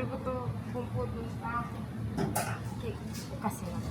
betul-betul kumpul setengah kek kasih lah.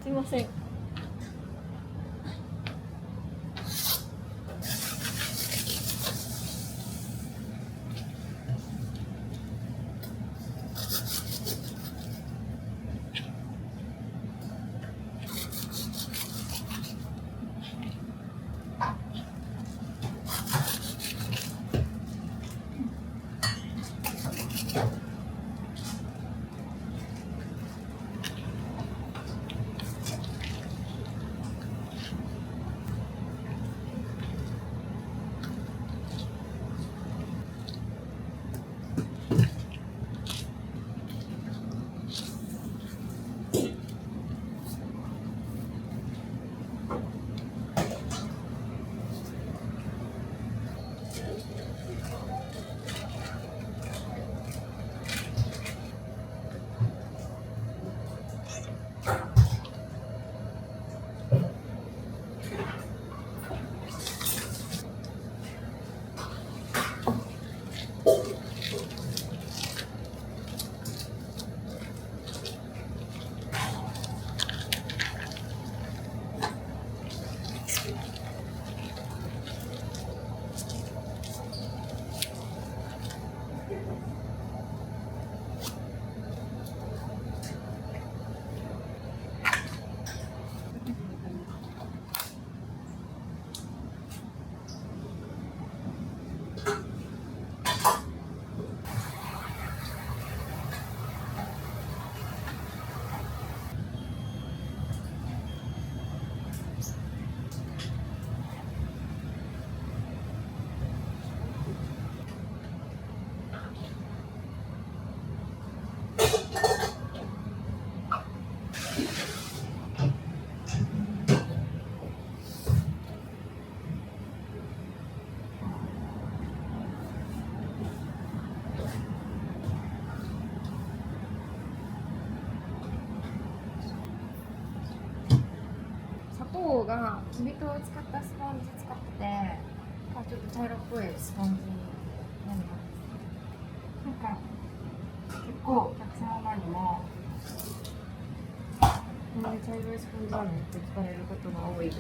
すいません。糖がきび糖を使ったスポンジ使ってて、ちょっと茶色っぽいスポンジになります。なんか結構お客様にもなんで茶色いスポンジなのって聞かれることが多いです。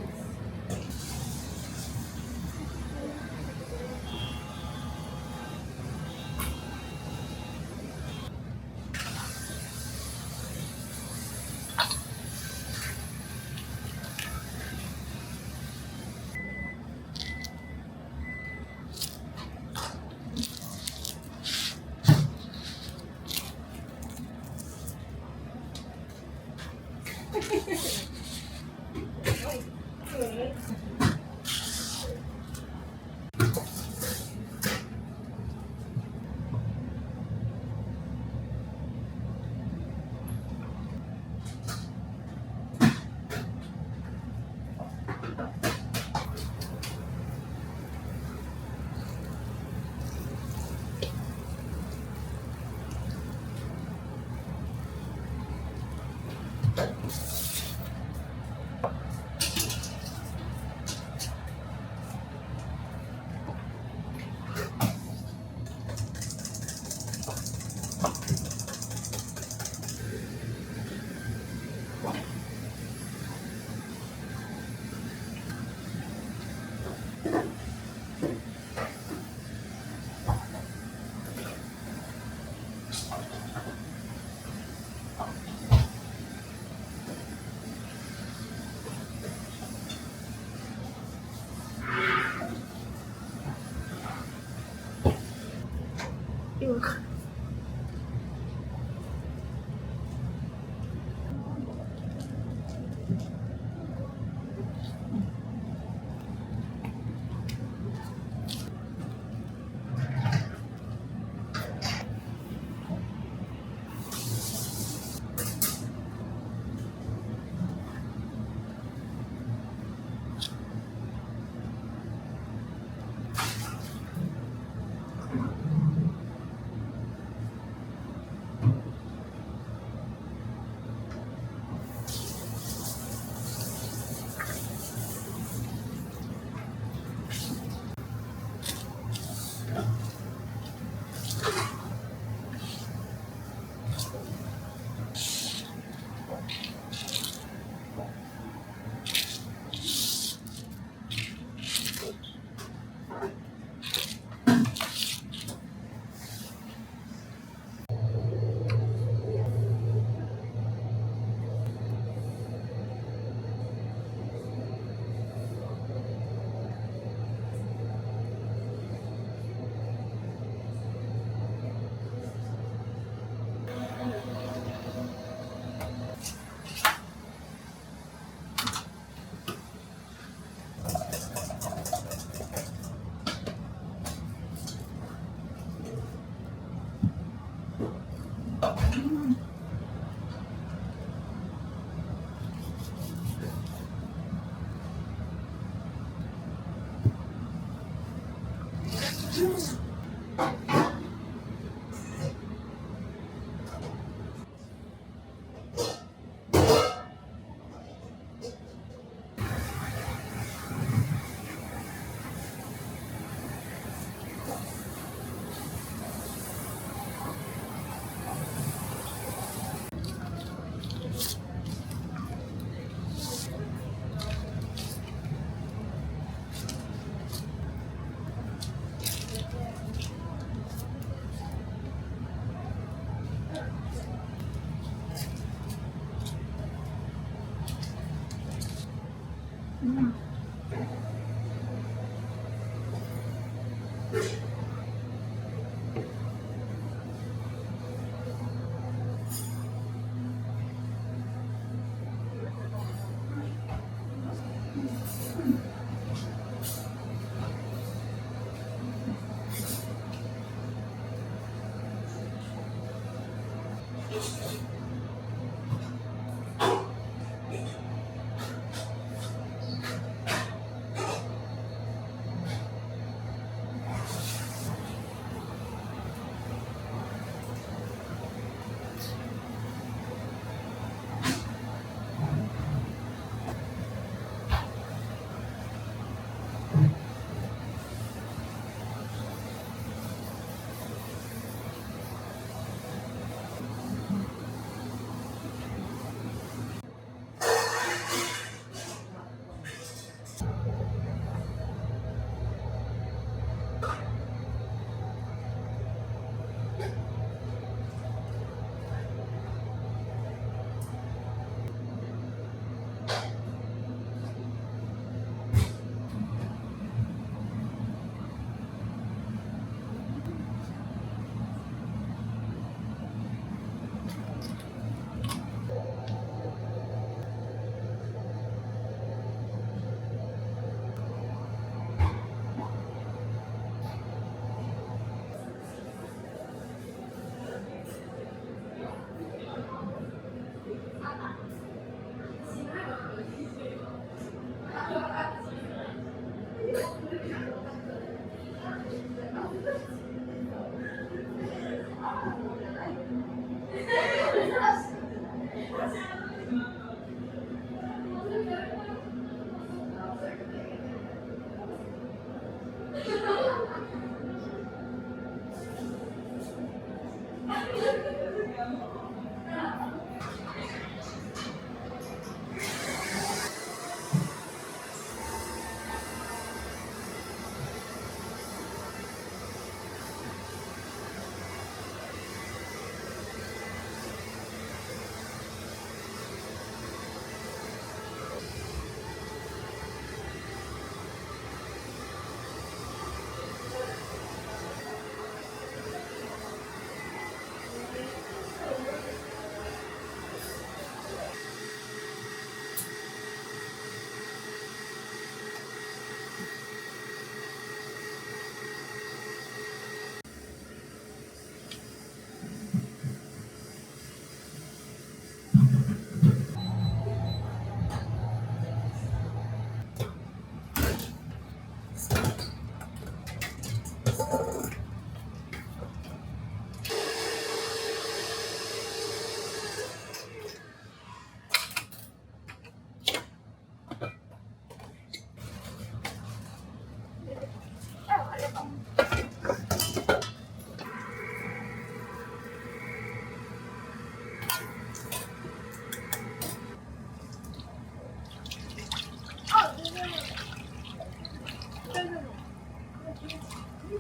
確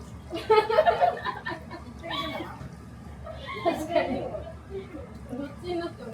かに。どっちになっても。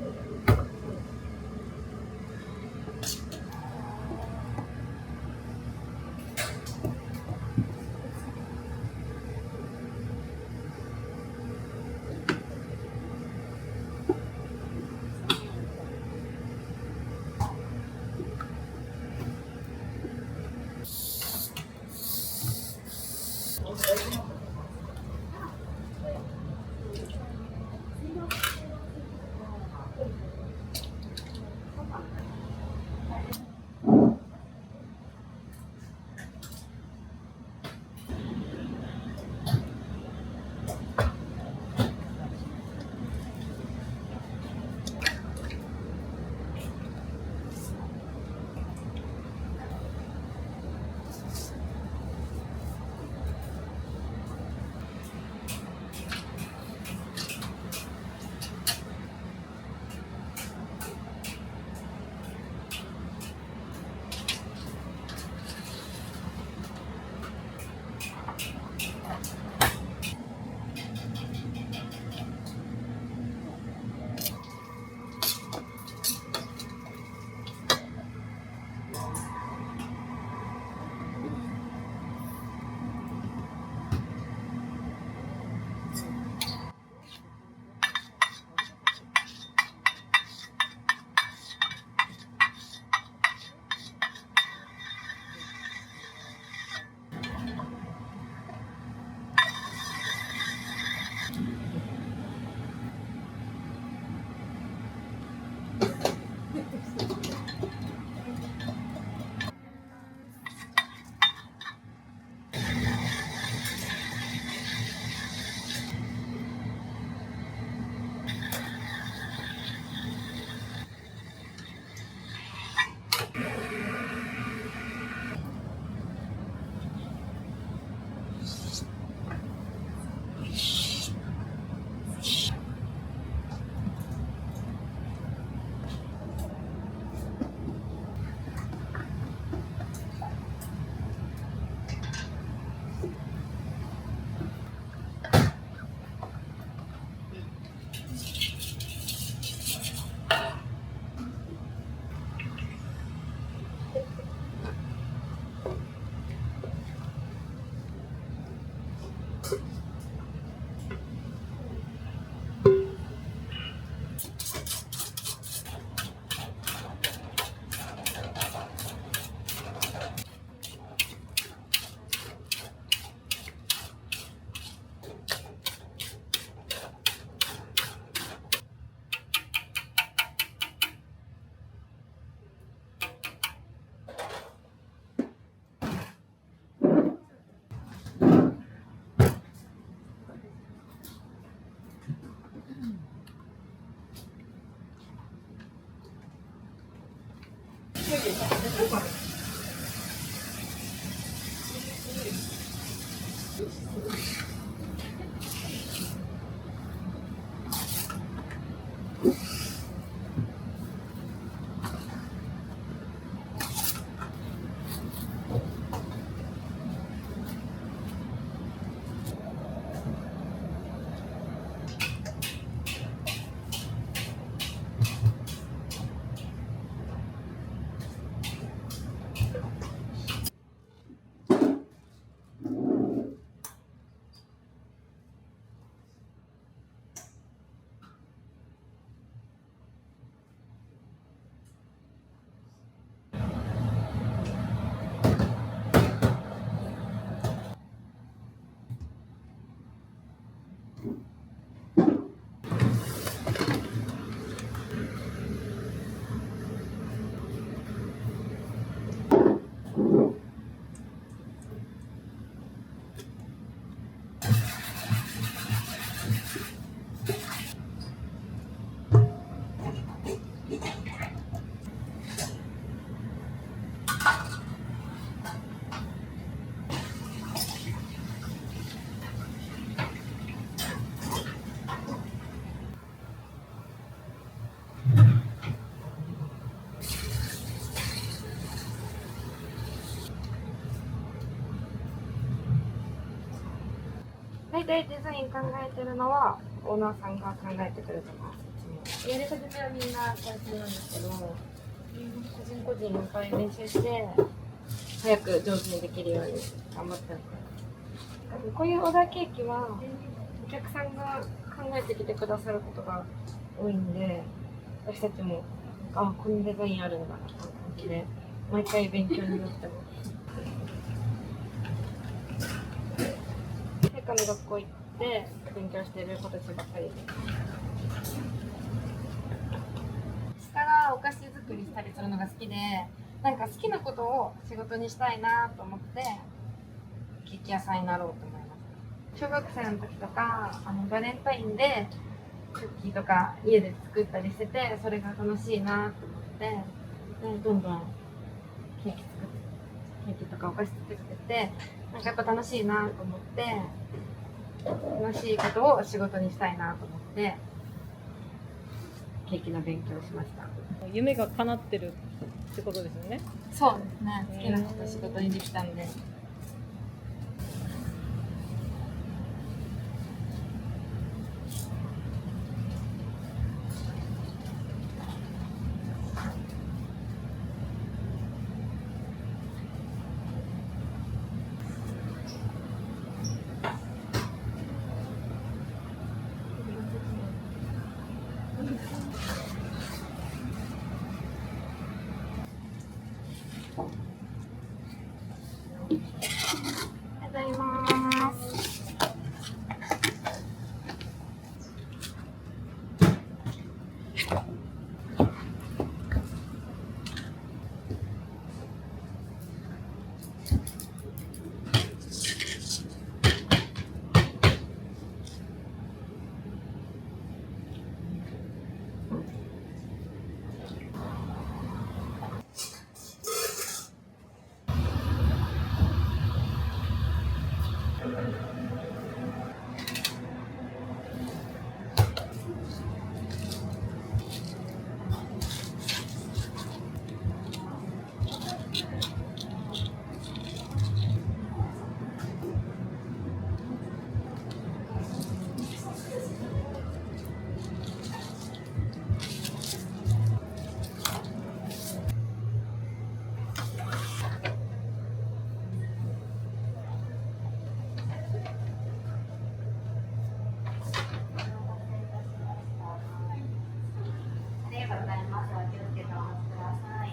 大体デザイン考えてるのはオーナーさんが考えてくれてます。やり始めはみんな大変なんですけど、個人個人いっぱい練習して早く上手にできるように頑張ってます。こういうオーダーケーキはお客さんが考えてきてくださることが多いんで、私たちもこんなデザインあるんだって感じで毎回勉強になってます。成果の学校行って勉強してる子たちばっかりで、下がお菓子作りしたりするのが好きで、なんか好きなことを仕事にしたいなと思ってケーキ屋さんになろうと思いました。小学生の時とかバレンタインでクッキーとか家で作ったりしてて、それが楽しいなと思って、でどんどんケーキとかお菓子作ってて、なんかやっぱ楽しいなと思って、楽しいことを仕事にしたいなと思ってケーキの勉強をしました。夢が叶ってるってことですよね。そうですね、好きなこと仕事にできたんで。ありがとうございます。ありがとうございます。お気をつけてお待ちください。